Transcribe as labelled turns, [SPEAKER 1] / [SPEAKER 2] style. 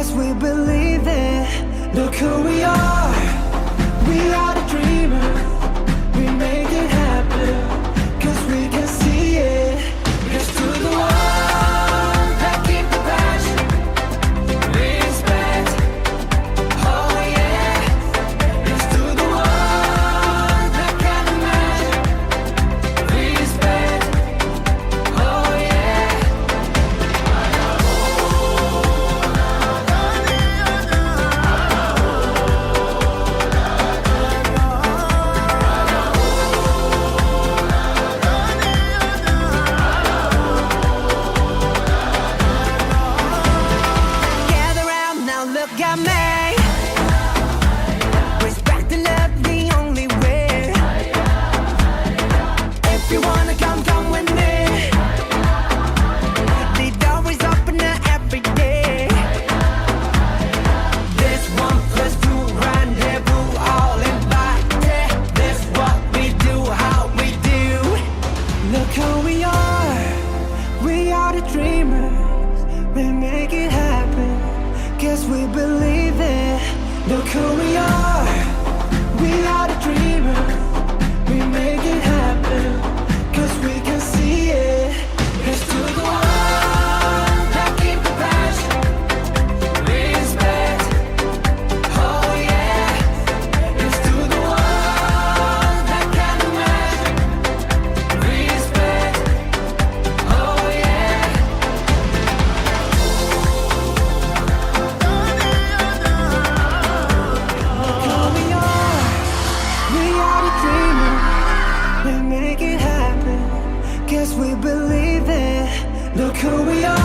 [SPEAKER 1] guess we believe it. Look who we are the dreamers. We make it happen, cause we can see it. Here's to the one that keep the passion, respect, oh yeah. Here's to the one that can imagine, respect, oh yeah. Gather round now, look at me. Respect and love the only way. If you wanna come, come with me. The door is open every day. This 1+2 rendezvous, all invited. This what we do, how we do. Look who we are the dreamers. We make it happen, guess we believe it. Look who we are the dreamers. We make it happen, cause we can see it. Here's to the one that keep the passion, respect, oh yeah. Here's to the one that can imagine, respect, oh yeah. We are the dreamers. We make it happen, guess we believe it. Look who we are